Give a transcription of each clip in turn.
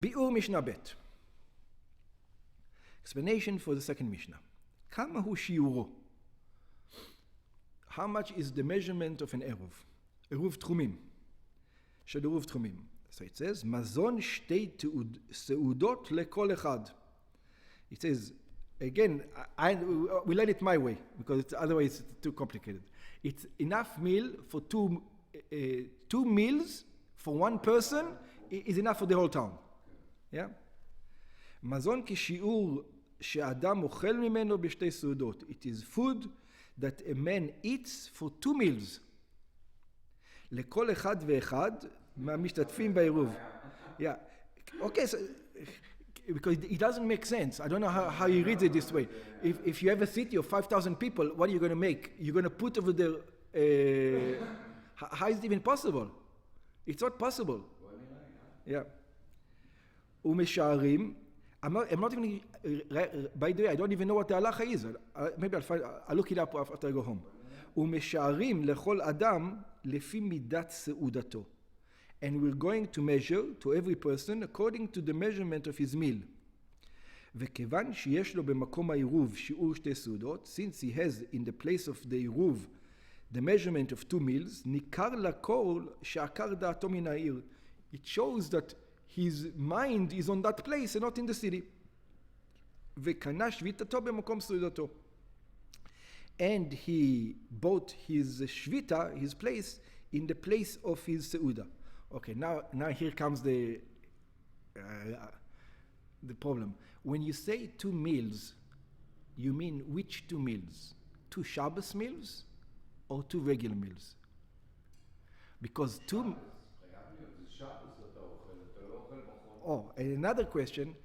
ביאור משנה ב'. Explanation for the second Mishnah. כמה הוא שיעורו? How much is the measurement of an Eruv? Eruv תחומים. של Eruv תחומים. So it says, מזון שתי סעודות לכל אחד. It says, again, we learn it my way, because otherwise it's too complicated. It's enough meal for two meals for one person is enough for the whole town. Yeah? מזון כשיעור שאדם אוכל ממנו בשתי סעודות. It is food that a man eats for 2 meals. לכל אחד ואחד מהמשתתפים בעירוב. Yeah. Okay, so, because it doesn't make sense. I don't know how you read it this way. If you have a city of 5,000 people, what are you going to make? You're going to put over there... how is it even possible? It's not possible. Yeah. ומשערים, I'm not even, by the way, I don't even know what the halacha is. Maybe I'll look it up after I go home. ומשערים לכל אדם לפי מידת סעודתו. And we're going to measure to every person according to the measurement of his meal. וכיוון שיש לו במקום העירוב שיעור שתי סעודות, since he has in the place of the עירוב the measurement of 2 meals, ניכר לכל שעקר דעתו מן העיר. It shows that his mind is on that place and not in the city. וקנה שביתתו במקום סעודתו. And he bought his shvita, his place, in the place of his seuda. Okay, now here comes the problem. When you say 2 meals, you mean which 2 meals? 2 Shabbos meals or 2 regular meals? Because 2... Oh, and another question,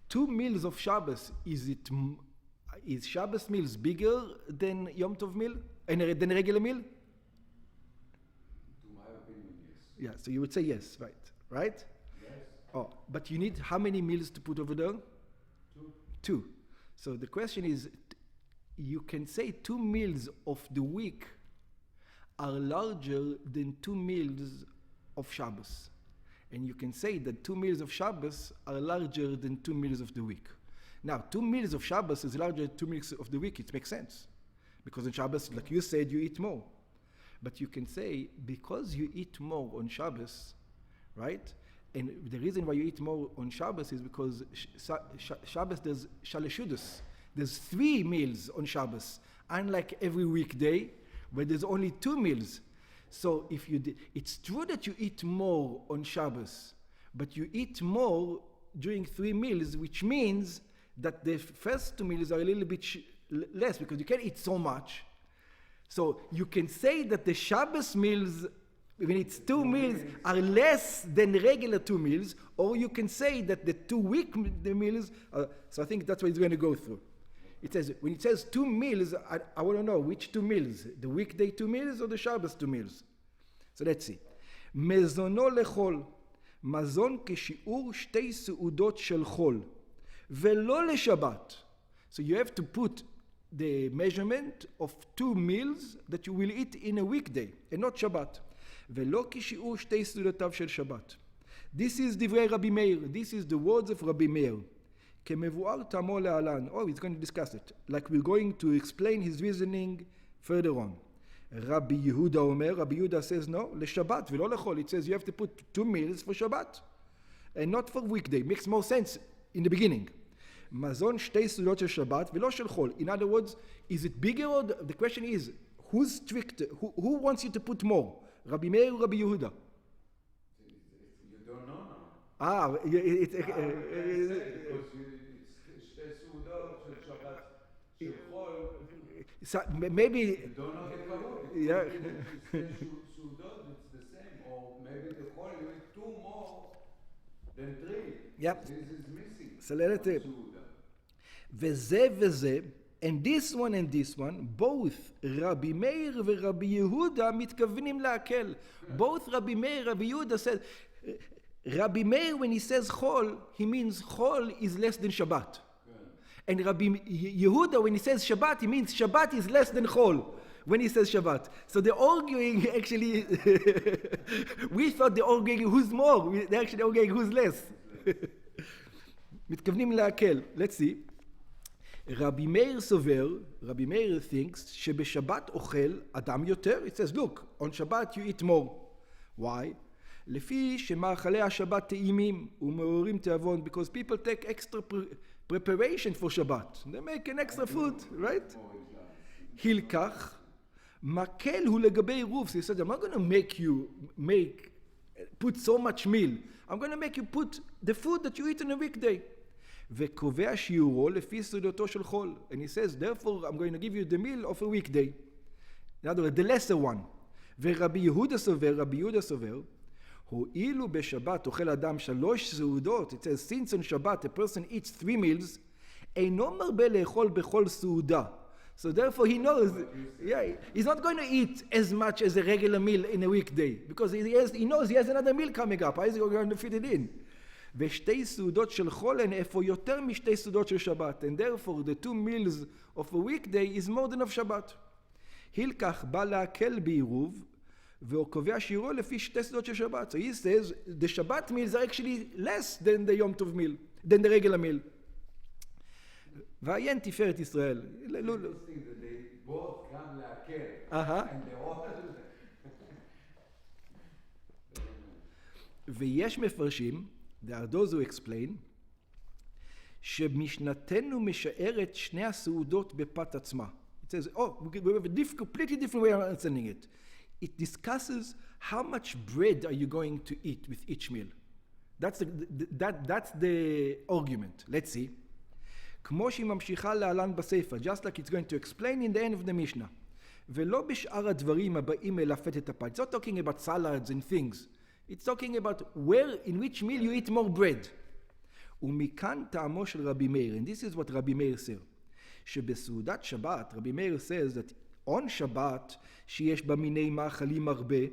2 meals of Shabbos, is Shabbos meals bigger than Yom Tov meal? Than a regular meal? To my opinion, yes. Yeah, so you would say yes, right? Right? Yes. Oh, but you need how many meals to put over there? 2. So the question is, you can say 2 meals of the week are larger than 2 meals of Shabbos. And you can say that 2 meals of Shabbos are larger than 2 meals of the week. Now, 2 meals of Shabbos is larger than 2 meals of the week. It makes sense. Because on Shabbos, like you said, you eat more. But you can say, because you eat more on Shabbos, right? And the reason why you eat more on Shabbos is because Shabbos, there's shalashudus. There's 3 meals on Shabbos. Unlike every weekday, where there's only 2 meals. So if it's true that you eat more on Shabbos, but you eat more during 3 meals, which means that the first 2 meals are a little bit less, because you can't eat so much. So you can say that the Shabbos meals, when it's 2 meals, are less than regular 2 meals, or you can say that the 2 week meals, so I think that's what it's going to go through. It says, when it says 2 meals, I want to know which 2 meals, the weekday 2 meals or the Shabbos 2 meals. So let's see. מזונו לחול, מזון כשיעור שתי סעודות של חול, ולא לשבת. So you have to put the measurement of 2 meals that you will eat in a weekday, and not Shabbat. ולא כשיעור שתי סעודותיו של שבת. This is דברי רבי מאיר. This is the words of Rabbi Meir. כמבואר תמו להלן. Oh, he's going to discuss it. Like we're going to explain his reasoning further on. Rabbi Yehuda Omer, Rabbi Yehuda says no, לשבת ולא לחול. It says you have to put 2 meals for Shabbat, and not for weekday. Makes more sense in the beginning. מזון שתי סעודות של שבת ולא של חול. In other words, is it bigger or the question is, who's strict? Who wants you to put more? Rabbi Meir or Rabbi Yehuda? You don't know now. Ah, Because it's שתי סעודות של שבת של חול. So maybe... You don't know the Kehati. Yeah. Sudot, it's the same. Or maybe the whole you eat 2 more than 3. Yep. This is missing. So let it... וזה וזה, and this one and this one, both Rabbi Meir ורבי יהודה מתכוונים להקל. Both Rabbi Meir, Rabbi Yehuda said, Rabbi Meir, when he says chol, he means chol is less than Shabbat. And Rabbi Yehuda, when he says Shabbat, he means Shabbat is less than Chol, when he says Shabbat. So they're arguing, actually, we thought they're arguing who's more. They're actually arguing who's less. מתכוונים להקל. Let's see. רבי מאיר סובר, רבי מאיר thinks, שבשבת אוכל אדם יותר. It says, look, on Shabbat you eat more. Why? לפי שמאכלי השבת טעימים ומעוררים תיאבון, because people take extra preparation for Shabbat. They make an extra food, right? הילקח, מקל הוא לגבי עירוב. So he said, I'm not going to make you put so much meal. I'm going to make you put the food that you eat on a weekday. וקובע שיעורו לפי סעודתו של חול. And he says, therefore, I'm going to give you the meal of a weekday. In other words, the lesser one. ורבי יהודה סובר, הואילו בשבת אוכל אדם 3 סעודות. It says, since on Shabbat a person eats 3 meals, אינו מרבה לאכול בכל סעודה. So therefore he knows, he's not going to eat as much as a regular meal in a weekday, because he knows he has another meal coming up. How is he going to fit it in? ושתי סעודות של חול הן איפה יותר משתי סעודות של שבת. And therefore the 2 meals of a weekday is more than of Shabbat. הילקח בא להקל בעירוב, והוא קובע שיעורו לפי 2 סעודות של שבת. So he says the Shabbat meals are actually less than the Yom Tov meal, than the regular meal. ועיין תפארת ישראל. both come להקל. ויש מפרשים, there are those who explain, שמשנתנו משערת 2 הסעודות בפת עצמה. It says, we have a completely different way of understanding it. It discusses how much bread are you going to eat with each meal. That's the argument. Let's see. כמו שהיא ממשיכה להלן בספר, just like it's going to explain in the end of the Mishnah. ולא בשאר הדברים הבאים מלפת את הפת. It's not talking about salads and things. It's talking about where, in which meal you eat more bread. ומכאן טעמו של רבי מאיר, and this is what רבי מאיר says, שבסעודת שבת, רבי מאיר says that on Shabbat, שיש בה מיני מאכלים הרבה,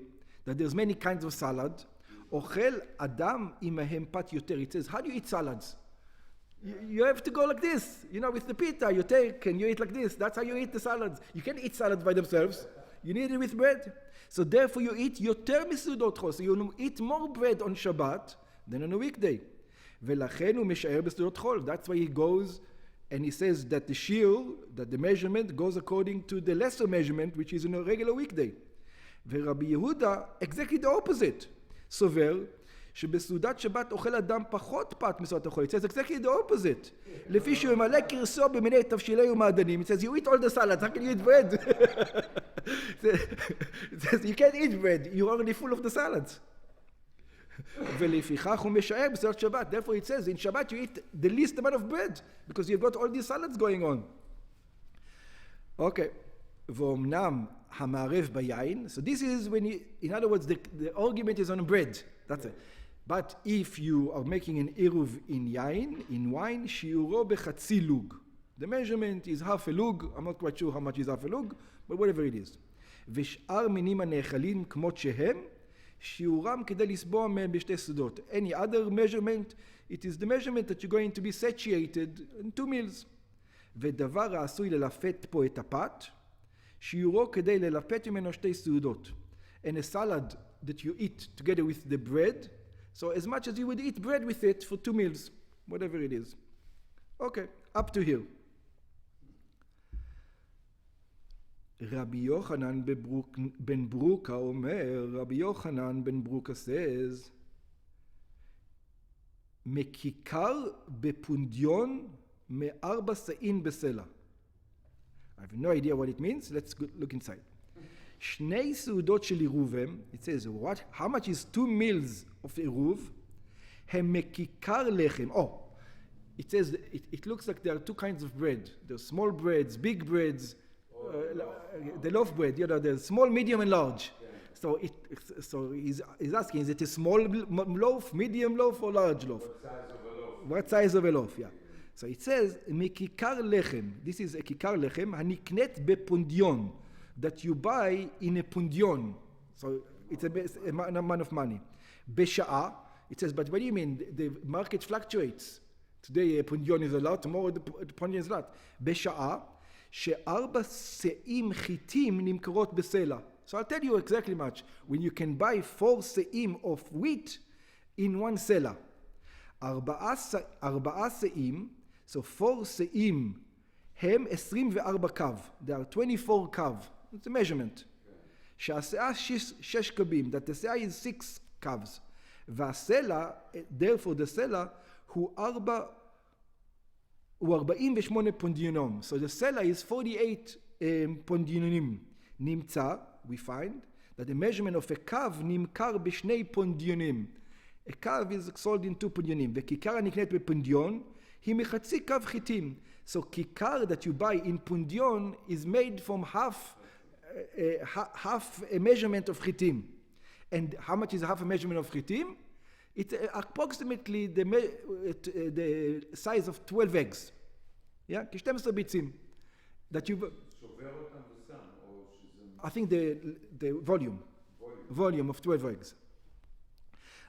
that there's many kinds of salad, אוכל אדם עמהם פת יותר. It says, how do you eat salads? You have to go like this, with the pita, you take and you eat like this. That's how you eat the salads. You can't eat salads by themselves. You need it with bread. So therefore you eat יותר מסעודות חול. So you eat more bread on Shabbat than on a weekday. ולכן הוא משער בסעודות חול. That's why he goes and he says that the shiur, that the measurement goes according to the lesser measurement, which is in a regular weekday. ורבי יהודה, exactly the opposite, סובר, שבסעודת שבת אוכל אדם פחות פת מסעודת החול. It says exactly the opposite. לפי שהוא ממלא קרסו במיני תבשילי ומעדנים. It says you eat all the salads, how can you eat bread? It says you can't eat bread, you're already full of the salads. ולפיכך הוא משער בסעודת שבת. Therefore it says in Shabbat you eat the least amount of bread, because you've got all these salads going on. Okay. ואומנם המערב ביין. So this is when in other words, the argument is on bread. That's it. But if you are making an Eruv in wine, שיעורו בחצי לוג. The measurement is half a lug. I'm not quite sure how much is half a lug, but whatever it is. ושאר מינים הנאכלים כמות שהם, שיעורם כדי לסבוע מהם בשתי סעודות. Any other measurement, it is the measurement that you're going to be satiated in 2 meals. ודבר העשוי ללפת פה את הפת, שיעורו כדי ללפת ממנו 2 סעודות. And a salad that you eat together with the bread, so as much as you would eat bread with it for 2 meals, whatever it is. Okay, up to here. Rabbi Yochanan ben Bruka Omer, Rabbi Yochanan ben Bruka says, Mekikar bepundion me-4 sa'in besela. I have no idea what it means. Let's look inside. 2 סעודות של עירוב הם, it says, how much is 2 meals of עירוב? הם מכיכר לחם. It says, it looks like there are 2 kinds of bread. There's small breads, big breads, the loaf bread, there's small, medium, and large. Yeah. So he's asking, is it a small loaf, medium loaf, or large loaf? What size of a loaf? Yeah. So it says, מכיכר לחם. This is a כיכר לחם, הנקנית בפונדיון. That you buy in a pundion. So it's a amount of money. Besha'a, it says, but what do you mean? The market fluctuates. Today a pundion is a lot, tomorrow the pundion is a lot. Besha'a, ש4 שאים חיטים נמכרות בסלע. So I'll tell you exactly much. When you can buy 4 se'im of wheat in 1 selah. ארבעה שאים, so 4 שאים, הם 24 קו. There are 24 קו. It's a measurement. שהשאה 6 קבים, that the שאה is 6 קווes. והסלע, therefore the סלע, הוא 48 פונדיונום. So the סלע is 48 פונדיונים. נמצא, we find, that the measurement of a קו נמכר בשני פונדיונים. A קו is sold in 2 פונדיונים. וכיכר הנקנית בפונדיון, היא מחצי קו חיטים. So כיכר that you buy in פונדיון is made from half a measurement of חיטים. And how much is half a measurement of חיטים? It's approximately the size of 12 eggs. Yeah? כ-12 ביצים. That you... שובר אותם ושם, או שזה... I think the volume of 12 eggs.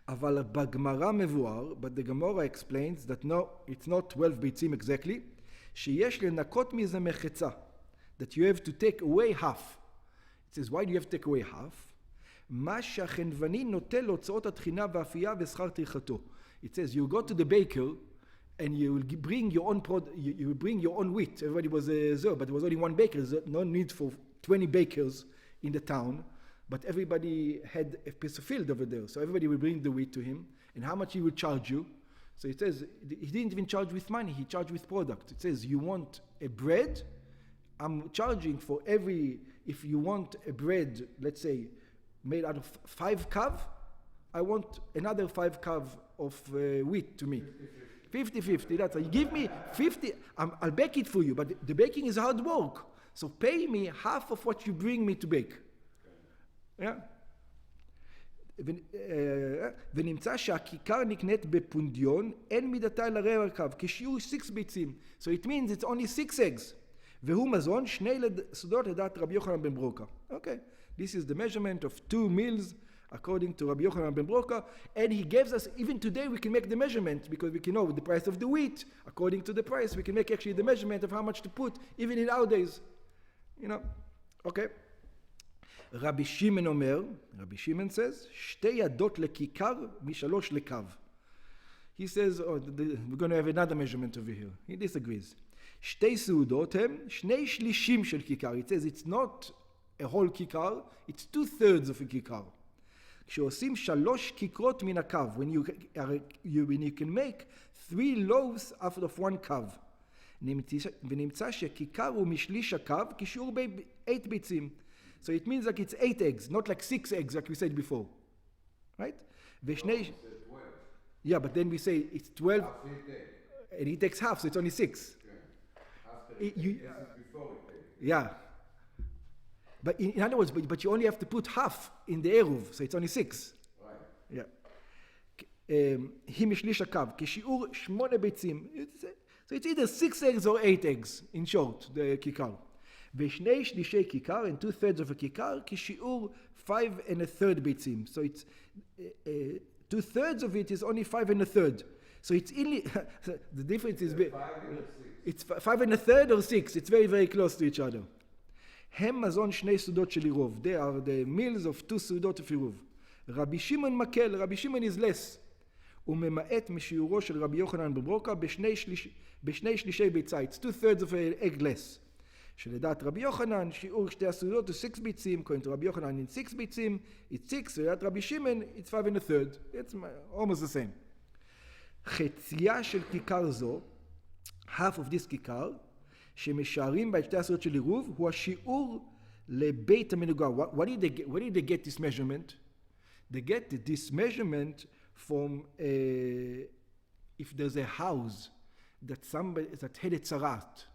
אבל בגמרא מבואר, but the Gemara explains that no, it's not 12 ביצים exactly, שיש לנקות מזה מחצה. That you have to take away half. It says, why do you have to take away half? מה שהחנווני נוטל להוצאות התחינה והאפייה ושכר טרחתו. It says, you go to the baker and you will bring your own you will bring your own wheat. Everybody was there, but there was only one baker. There's no need for 20 bakers in the town, but everybody had a piece of field over there. So everybody will bring the wheat to him, and how much he will charge you. So it says, he didn't even charge with money, he charged with product. It says, you want a bread? I'm charging for every, if you want a bread, let's say, made out of 5 kav, I want another 5 kav of wheat to me. 50-50, that's you give me 50, I'll bake it for you, but the baking is hard work. So pay me half of what you bring me to bake. Yeah? ונמצא שהכיכר נקנית בפונדיון, אין מידתה לרבע קו, כשיעור 6 ביצים. So it means it's only 6 eggs. והוא מזון, 2 סודות לדעת רבי יוחנן בן ברוקה. Okay, this is the measurement of 2 meals according to Rabbi Yochanan ben Broka, and he gives us, even today we can make the measurement, because we can know the price of the wheat, according to the price, we can make actually the measurement of how much to put, even in our days. You know, okay. Rabbi Shimon אומר, Rabbi Shimon says, 2 ידות לכיכר מ3 לקו. He says, we're going to have another measurement over here. He disagrees. 2 סעודות הם 2 שלישים של כיכר. It says it's not a whole כיכר, it's 2/3 of a כיכר. כשעושים 3 כיכרות מן הקו, when you can make 3 loaves out of 1 קו. ונמצא שכיכר הוא משליש הקו כשיעור 8 ביצים. So it means like it's 8 eggs, not like 6 eggs like we said before. Right? ושני... Yeah, but then we say it's 12, and he takes half, so it's only 6. Yeah. But in other words, but you only have to put half in the Eruv, so it's only 6. Right. Yeah. היא משליש הקו, כשיעור 8 ביצים. So it's either 6 eggs or 8 eggs, in short, the כיכר. ושני שלישי כיכר, and 2/3 of a כיכר, כשיעור 5 1/3 ביצים. So it's 2/3 of it is only 5 1/3. So it's only the difference is it's 5 1/3 or 6. It's very very close to each other. הם מזון 2 סעודות של עירוב. They are the meals of 2 סעודות of עירוב. רבי שמעון מקל, רבי שמעון is less. הוא ממעט משיעורו של רבי יוחנן בברוקה בשני שלישי ביצה. It's 2/3 of an egg less. שלדעת רבי יוחנן, שיעור 2 הסעודות הוא 6 ביצים, according to רבי יוחנן it's 6 ביצים, it's 6, ולדעת רבי שמעון it's 5 1/3. It's almost the same. חציה של כיכר זו, half of this כיכר, שמשערים בה את 2 הסעודות של עירוב, הוא השיעור לבית המנוגה. Where did they get this measurement? They get this measurement from if there's a house that had a tzarat.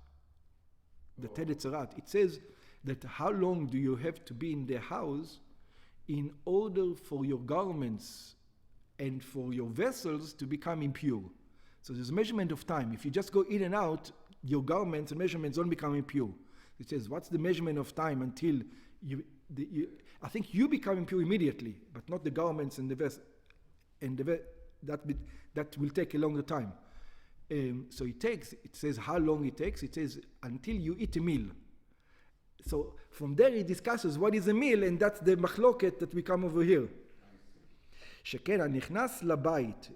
It says that how long do you have to be in the house in order for your garments and for your vessels to become impure. So there's a measurement of time. If you just go in and out, your garments and measurements don't become impure. It says, what's the measurement of time until I think you become impure immediately, but not the garments and the vessel. And that will take a longer time. So it says how long it takes. It says until you eat a meal. So from there he discusses what is a meal, and that's the machloket that we come over here. שכן הנכנס לבית,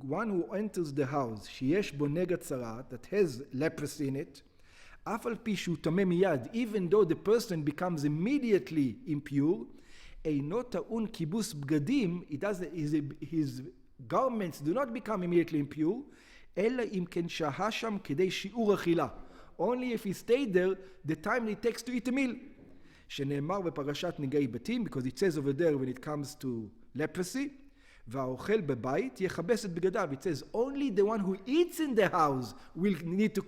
one who enters the house, שיש בו נגע צרעת, that has leprosy in it, אף על פי שהוא טמא מיד, even though the person becomes immediately impure, אינו טעון כיבוס בגדים, his garments do not become immediately impure, אלא אם כן שהה שם כדי שיעור אכילה. Only if he stayed there, the time it takes to eat a meal. שנאמר בפרשת נגעי בתים, because it says over there when it comes to leprosy, והאוכל בבית יכבס את בגדיו. It says only the one who eats in the house will need to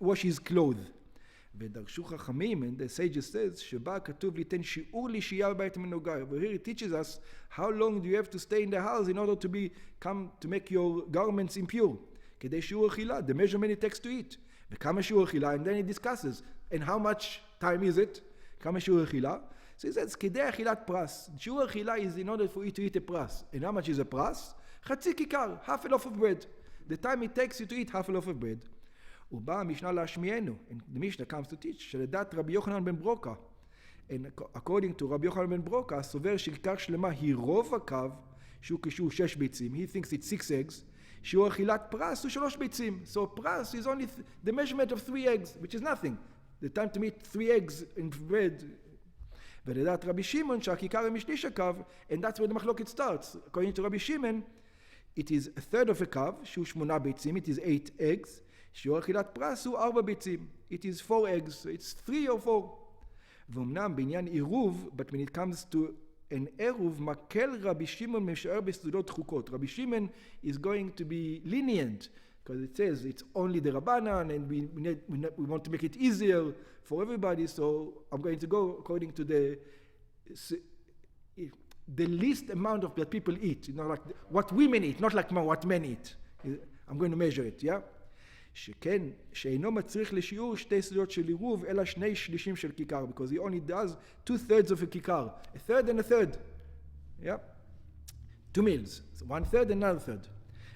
wash his clothes. ודרשו חכמים, and the sages says, שבה כתוב ליתן שיעור לשהייה בבית המנוגה. Over here it teaches us how long do you have to stay in the house in order to make your garments impure. כדי שיעור אכילה, the measurement it takes to eat. וכמה שיעור אכילה, and then it discusses, and how much time is it? כמה שיעור אכילה? So he says, כדי אכילת פרס. שיעור אכילה is in order for you to eat a פרס. And how much is a פרס? חצי כיכר, half a loaf of bread. The time it takes you to eat half a loaf of bread. ובאה המשנה להשמיענו, and the Mishnah comes to teach, שלדעת רבי יוחנן בן ברוקה, and according to רבי יוחנן בן ברוקה, סובר שכיכר שלמה היא רוב הקו, שהוא כשהוא 6 ביצים, he thinks it's 6 eggs, שיעור אכילת פרס הוא 3 ביצים, so פרס is only the measurement of 3 eggs, which is nothing. The time to eat 3 eggs in bread. ולדעת רבי שמעון שהכיכר היא משליש הקו, and that's where the מחלוקת starts. According to רבי שמעון, it is a third of a קו, שהוא 8 ביצים, it is 8 eggs, שיעור אכילת פרס הוא 4 ביצים, it is 4 eggs, so it's 3 or 4. ואומנם בעניין עירוב, but when it comes to an עירוב, מקל רבי שמעון משאר בסעודות דחוקות. רבי שמעון is going to be lenient, because it says it's only the Rabbanan, and we want to make it easier for everybody, so I'm going to go according to the least amount of that people eat, like what women eat, not like what men eat. I'm going to measure it, yeah? שכן, שאינו מצריך לשיעור 2 סעודות של עירוב, אלא 2/3 של כיכר, because he only does 2/3 of a כיכר, a third and a third, yeah? 2 meals, so 1/3 and another third.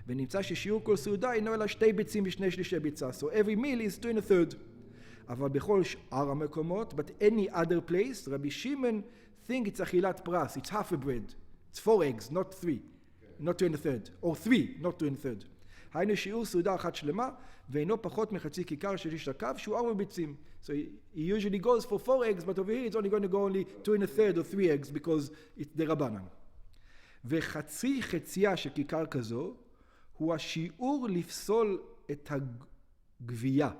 ונמצא ששיעור כל סעודה אינו אלא 2 ביצים ו2/3 ביצה, so every meal is 2 and a third. אבל בכל שאר המקומות, but any other place, רבי שמעון think it's אכילת פרס, it's half a bread, it's 4 eggs, not 3, not 2 and a third, or 3, not 2 and a third. היינו שיעור סעודה אחת שלמה, ואינו פחות מחצי כיכר של איש הקו, שהוא 4 ביצים. So he usually goes for 4 eggs, but over here it's only going to go only 2 and a third or 3 eggs, because it's the Rabbanan. וחצי חצייה של כיכר כזו, הוא השיעור לפסול את הגבייה.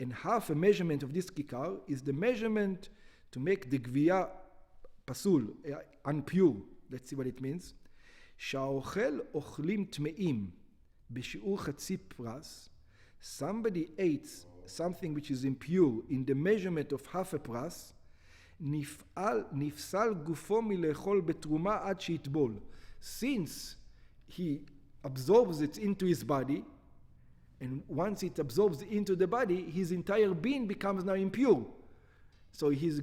And half a measurement of this כיכר is the measurement to make the גבייה פסול, unpure. Let's see what it means. שהאוכל אוכלים טמאים בשיעור חצי פרס, somebody ate something which is impure in the measurement of half a פרס, נפסל גופו מלאכול בתרומה עד שיטבול. Since he absorbs it into his body, and once it absorbs into the body, his entire being becomes now impure. So he's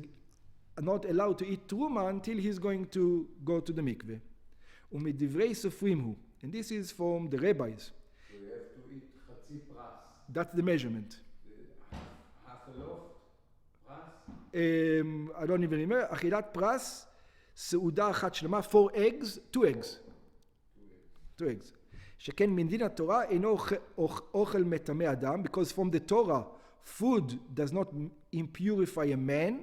not allowed to eat truma until he's going to go to the mikveh. ומדברי סופרים הוא, and this is from the rabbis. So you have to eat חצי פרס. That's the measurement. Half a loaf פרס? I don't even remember. אכילת פרס, סעודה אחת שלמה, 4 eggs, 2 eggs. 2 eggs. שכן מדין התורה אינו אוכל מטמא אדם, because from the Torah, food does not impurify a man,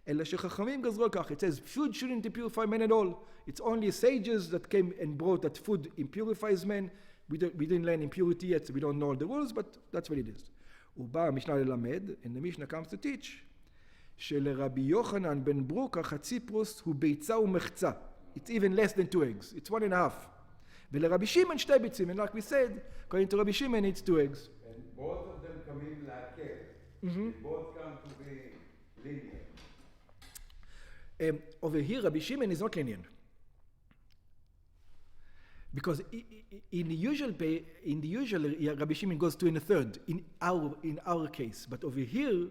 אלא שחכמים גזרו כך. It says food shouldn't impurify men at all. It's only sages that came and brought that food impurifies men. We didn't learn impurity yet, so we don't know all the rules, but that's what it is. ובא המשנה ללמד, and the Mishnah comes to teach, שלרבי יוחנן בן ברוקה חצי פרוס הוא ביצה ומחצה. It's even less than 2 eggs. It's 1.5. ולרבי שמעון 2 ביצים, and like we said, according to Rabbi Shimon, it's 2 eggs. And both of them coming להקל. They both come to be linear. Over here, Rabbi Shimon is not lenient. Because in the usual Rabbi Shimon goes 2 1/3 in our case, but over here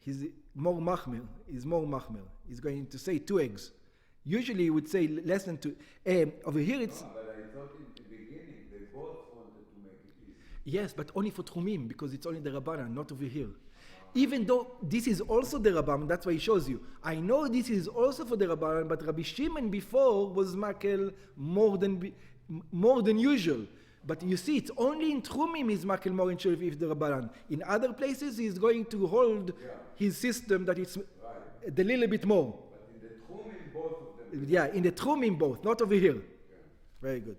he's more machmir. He's going to say 2 eggs. Usually he would say less than 2. Over here it's. No, but I thought in the beginning they both wanted to make it easy. Yes, but only for trumim, because it's only the Rabbanan, not over here. Even though this is also the Rabbanan, that's why he shows you. I know this is also for the Rabbanan, but Rabbi Shimon before was makel more than usual. But you see, it's only in Trumim is makel more in Shulif if the Rabbanan. In other places, he's going to hold his system that it's a little bit more. But in the Trumim, both of them. Yeah, in the Trumim both, not over here. Very good.